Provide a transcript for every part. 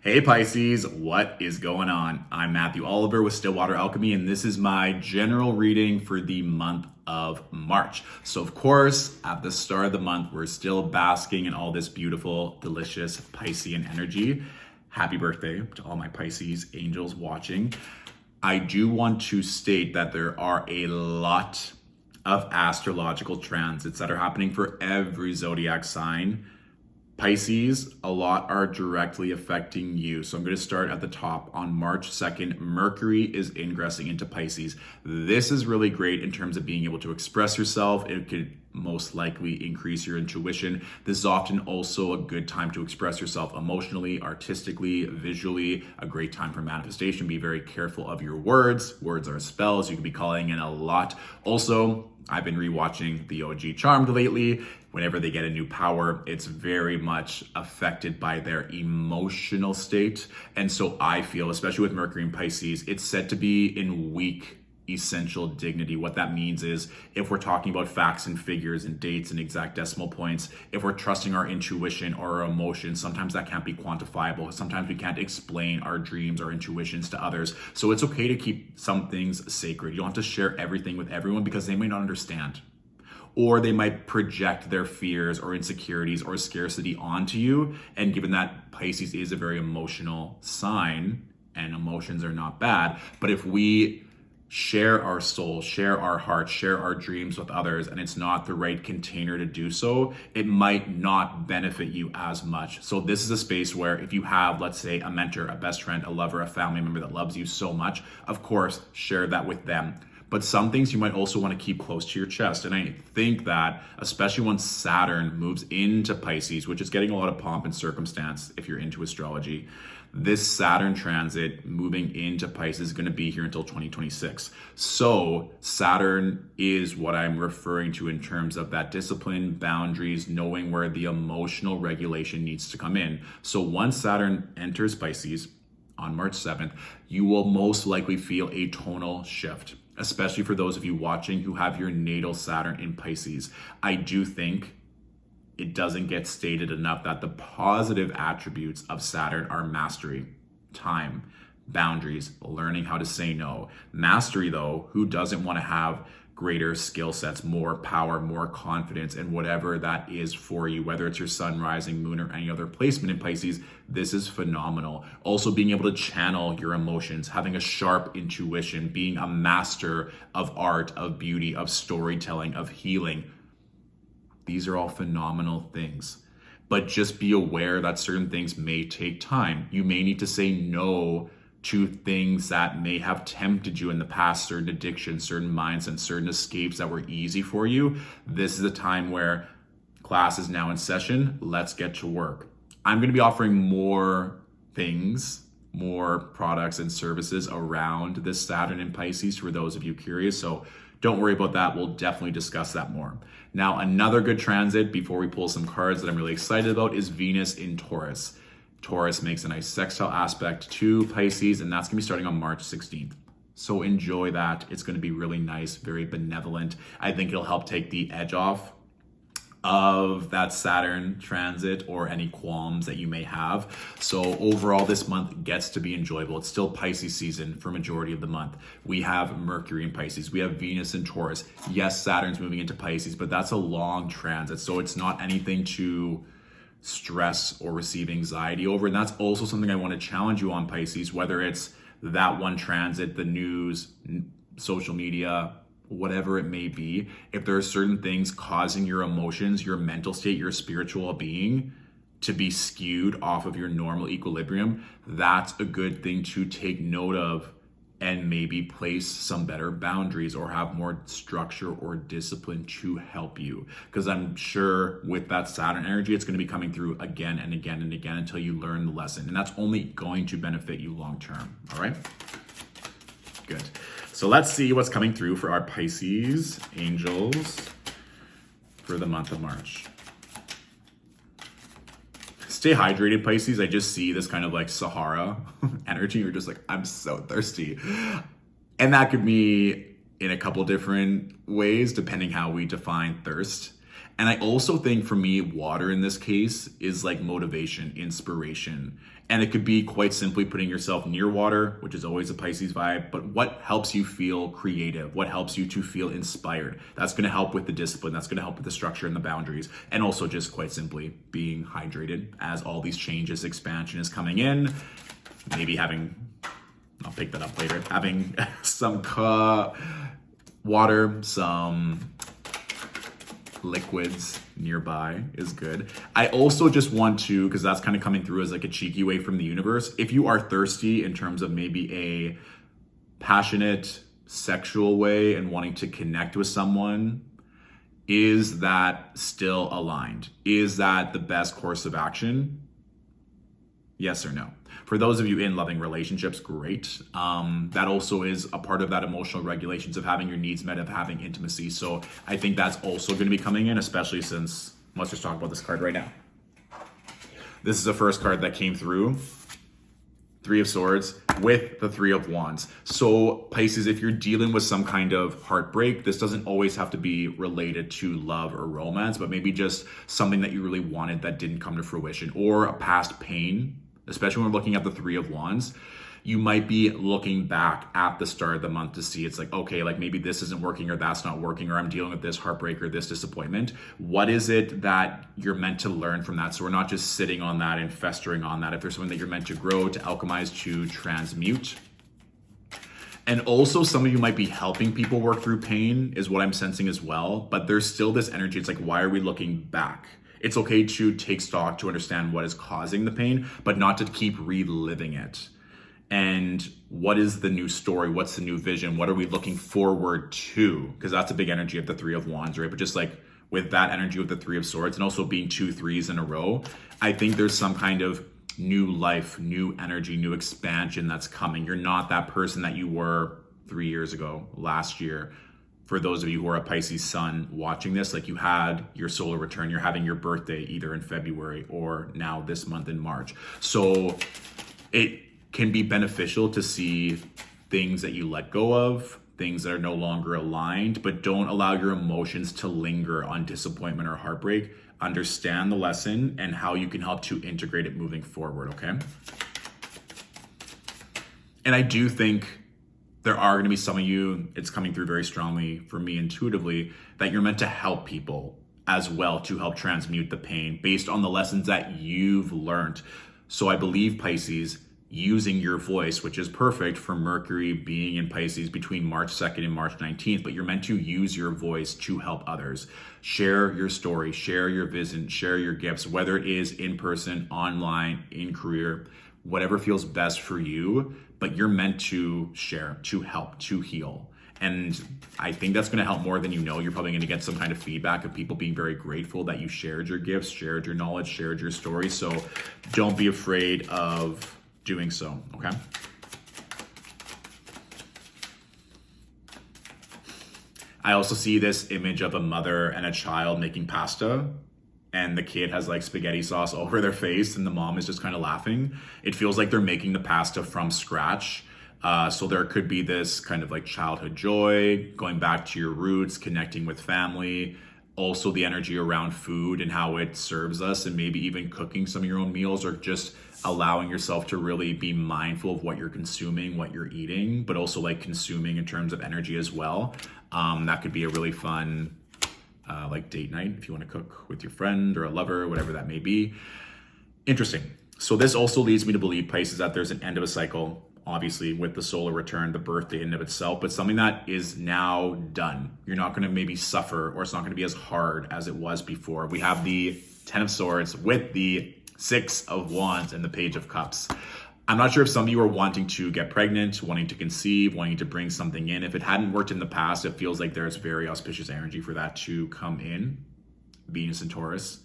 Hey Pisces, what is going on? I'm Matthew Oliver with Stillwater Alchemy, and this is my general reading for the month of March. So of course, at the start of the month, we're still basking in all this beautiful, delicious Piscean energy. Happy birthday to all my Pisces angels watching. I do want to state that there are a lot of astrological transits that are happening for every zodiac sign. Pisces, a lot are directly affecting you. So I'm going to start at the top. On March 2nd, Mercury is ingressing into Pisces. This is really great in terms of being able to express yourself. It could most likely increase your intuition. This is often also a good time to express yourself emotionally, artistically, visually, a great time for manifestation. Be very careful of your words. Words are spells. You could be calling in a lot. Also, I've been rewatching the OG Charmed lately. Whenever they get a new power, it's very much affected by their emotional state. And so I feel, especially with Mercury in Pisces, it's said to be in weak essential dignity. What that means is if we're talking about facts and figures and dates and exact decimal points, if we're trusting our intuition or our emotions, sometimes that can't be quantifiable. Sometimes we can't explain our dreams or intuitions to others. So it's okay to keep some things sacred. You don't have to share everything with everyone because they may not understand. Or they might project their fears or insecurities or scarcity onto you. And given that Pisces is a very emotional sign, and emotions are not bad, but if we share our soul, share our heart, share our dreams with others, and it's not the right container to do so, it might not benefit you as much. So this is a space where if you have, let's say, a mentor, a best friend, a lover, a family member that loves you so much, of course, share that with them. But some things you might also want to keep close to your chest. And I think that, especially once Saturn moves into Pisces, which is getting a lot of pomp and circumstance if you're into astrology, this Saturn transit moving into Pisces is going to be here until 2026. So Saturn is what I'm referring to in terms of that discipline, boundaries, knowing where the emotional regulation needs to come in. So once Saturn enters Pisces on March 7th, you will most likely feel a tonal shift, especially for those of you watching who have your natal Saturn in Pisces. I do think it doesn't get stated enough that the positive attributes of Saturn are mastery, time, boundaries, learning how to say no. Mastery, though, who doesn't want to have greater skill sets, more power, more confidence, and whatever that is for you, whether it's your sun, rising, moon, or any other placement in Pisces, this is phenomenal. Also being able to channel your emotions, having a sharp intuition, being a master of art, of beauty, of storytelling, of healing. These are all phenomenal things. But just be aware that certain things may take time. You may need to say no to things that may have tempted you in the past, certain addictions, certain mindsets, certain escapes that were easy for you. This is a time where class is now in session. Let's get to work. I'm going to be offering more things, more products and services around this Saturn in Pisces for those of you curious. So don't worry about that. We'll definitely discuss that more. Now, another good transit before we pull some cards that I'm really excited about is Venus in Taurus. Taurus makes a nice sextile aspect to Pisces, and that's going to be starting on March 16th. So enjoy that. It's going to be really nice, very benevolent. I think it'll help take the edge off of that Saturn transit or any qualms that you may have. So overall, this month gets to be enjoyable. It's still Pisces season for majority of the month. We have Mercury in Pisces. We have Venus in Taurus. Yes, Saturn's moving into Pisces, but that's a long transit. So it's not anything to stress or receive anxiety over. And that's also something I want to challenge you on, Pisces, whether it's that one transit, the news, social media, whatever it may be. If there are certain things causing your emotions, your mental state, your spiritual being to be skewed off of your normal equilibrium, that's a good thing to take note of and maybe place some better boundaries or have more structure or discipline to help you. Because I'm sure with that Saturn energy, it's going to be coming through again and again and again until you learn the lesson. And that's only going to benefit you long term. All right? Good. So let's see what's coming through for our Pisces angels for the month of March. Stay hydrated, Pisces. I just see this kind of like Sahara energy. You're just like, I'm so thirsty. And that could be in a couple different ways, depending how we define thirst. And I also think for me, water in this case is like motivation, inspiration. And it could be quite simply putting yourself near water, which is always a Pisces vibe, but what helps you feel creative? What helps you to feel inspired? That's gonna help with the discipline. That's gonna help with the structure and the boundaries. And also just quite simply being hydrated as all these changes, expansion is coming in. Maybe having, I'll pick that up later, having some water, some liquids nearby is good. I also just want to, because that's kind of coming through as like a cheeky way from the universe, if you are thirsty in terms of maybe a passionate sexual way and wanting to connect with someone, is that still aligned? Is that the best course of action? Yes or no? For those of you in loving relationships, great. That also is a part of that emotional regulations of having your needs met, of having intimacy. So I think that's also going to be coming in, especially since, let's just talk about this card right now. This is the first card that came through, Three of Swords with the Three of Wands. So Pisces, if you're dealing with some kind of heartbreak, this doesn't always have to be related to love or romance, but maybe just something that you really wanted that didn't come to fruition, or a past pain. Especially when we're looking at the Three of Wands, you might be looking back at the start of the month to see it's like, okay, like maybe this isn't working or that's not working, or I'm dealing with this heartbreak or this disappointment. What is it that you're meant to learn from that? So we're not just sitting on that and festering on that. If there's something that you're meant to grow, to alchemize, to transmute. And also some of you might be helping people work through pain is what I'm sensing as well. But there's still this energy. It's like, why are we looking back? It's okay to take stock to understand what is causing the pain, but not to keep reliving it. And what is the new story? What's the new vision? What are we looking forward to? Because that's a big energy of the Three of Wands, right? But just like with that energy with the Three of Swords and also being 2 threes in a row, I think there's some kind of new life, new energy, new expansion that's coming. You're not that person that you were 3 years ago, last year. For those of you who are a Pisces sun watching this, like you had your solar return, you're having your birthday either in February or now this month in March. So it can be beneficial to see things that you let go of, things that are no longer aligned, but don't allow your emotions to linger on disappointment or heartbreak. Understand the lesson and how you can help to integrate it moving forward, okay? And I do think there are going to be some of you, it's coming through very strongly for me intuitively, that you're meant to help people as well, to help transmute the pain based on the lessons that you've learned. So I believe, Pisces, using your voice, which is perfect for Mercury being in Pisces between March 2nd and March 19th, but you're meant to use your voice to help others. Share your story, share your vision, share your gifts, whether it is in person, online, in career, whatever feels best for you, but you're meant to share, to help, to heal. And I think that's going to help more than you know. You're probably going to get some kind of feedback of people being very grateful that you shared your gifts, shared your knowledge, shared your story. So don't be afraid of doing so, okay? I also see this image of a mother and a child making pasta, and the kid has like spaghetti sauce over their face and the mom is just kind of laughing. It feels like they're making the pasta from scratch. So there could be this kind of like childhood joy, going back to your roots, connecting with family, also the energy around food and how it serves us, and maybe even cooking some of your own meals, or just allowing yourself to really be mindful of what you're consuming, what you're eating, but also like consuming in terms of energy as well. That could be a really fun like date night if you want to cook with your friend or a lover, whatever that may be. Interesting. So this also leads me to believe, Pisces, that there's an end of a cycle, obviously with the solar return, the birthday in and of itself, but something that is now done. You're not going to maybe suffer, or it's not going to be as hard as it was before. We have the 10 of Swords with the 6 of Wands and the Page of Cups. I'm not sure if some of you are wanting to get pregnant, wanting to conceive, wanting to bring something in. If it hadn't worked in the past, it feels like there's very auspicious energy for that to come in. Venus and Taurus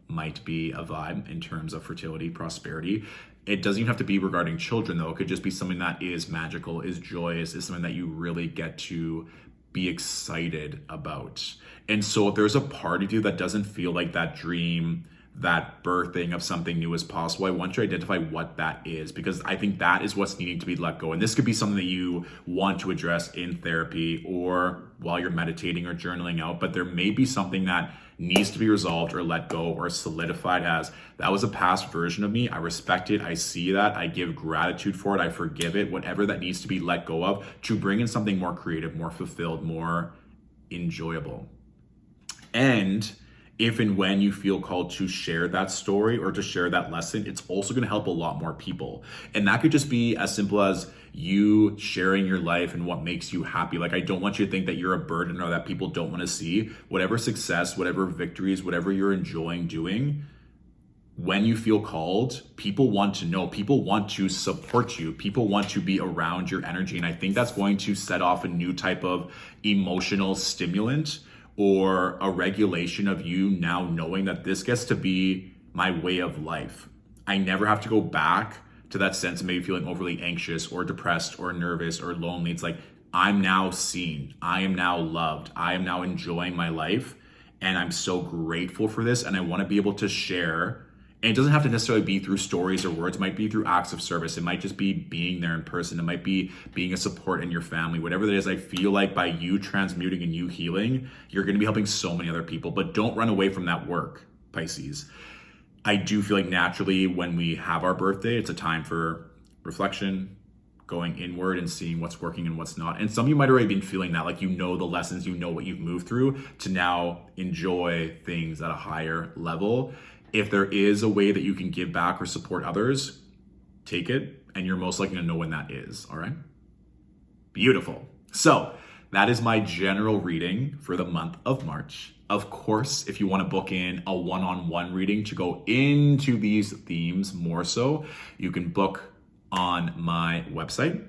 might be a vibe in terms of fertility, prosperity. It doesn't even have to be regarding children, though. It could just be something that is magical, is joyous, is something that you really get to be excited about. And so if there's a part of you that doesn't feel like that dream, that birthing of something new as possible, I want you to identify what that is, because I think that is what's needing to be let go. And this could be something that you want to address in therapy or while you're meditating or journaling out, but there may be something that needs to be resolved or let go or solidified as that was a past version of me. I respect it. I see that. I give gratitude for it. I forgive it. Whatever that needs to be let go of to bring in something more creative, more fulfilled, more enjoyable. And if and when you feel called to share that story or to share that lesson, it's also going to help a lot more people. And that could just be as simple as you sharing your life and what makes you happy. Like, I don't want you to think that you're a burden or that people don't want to see. Whatever success, whatever victories, whatever you're enjoying doing, when you feel called, people want to know, people want to support you, people want to be around your energy. And I think that's going to set off a new type of emotional stimulant or a regulation of you now knowing that this gets to be my way of life. I never have to go back to that sense of maybe feeling overly anxious or depressed or nervous or lonely. It's like, I'm now seen, I am now loved, I am now enjoying my life, and I'm so grateful for this, and I want to be able to share. And it doesn't have to necessarily be through stories or words. It might be through acts of service. It might just be being there in person. It might be being a support in your family. Whatever that is, I feel like by you transmuting and you healing, you're going to be helping so many other people. But don't run away from that work, Pisces. I do feel like naturally when we have our birthday, it's a time for reflection, going inward and seeing what's working and what's not. And some of you might already been feeling that, like, you know the lessons, you know what you've moved through to now enjoy things at a higher level. If there is a way that you can give back or support others, take it, and you're most likely to know when that is, all right? Beautiful. So that is my general reading for the month of March. Of course, if you want to book in a one-on-one reading to go into these themes more so, you can book on my website.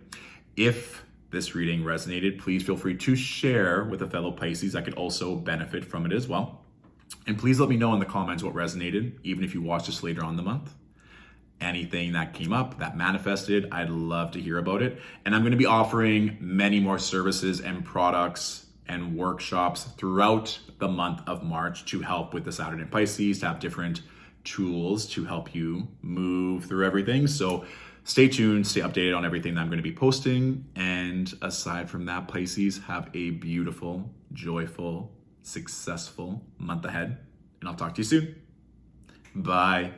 If this reading resonated, please feel free to share with a fellow Pisces that could also benefit from it as well. And please let me know in the comments what resonated, even if you watch this later on in the month. Anything that came up, that manifested, I'd love to hear about it. And I'm going to be offering many more services and products and workshops throughout the month of March to help with the Saturn in Pisces, to have different tools to help you move through everything. So stay tuned, stay updated on everything that I'm going to be posting. And aside from that, Pisces, have a beautiful, joyful, successful month ahead. And I'll talk to you soon. Bye.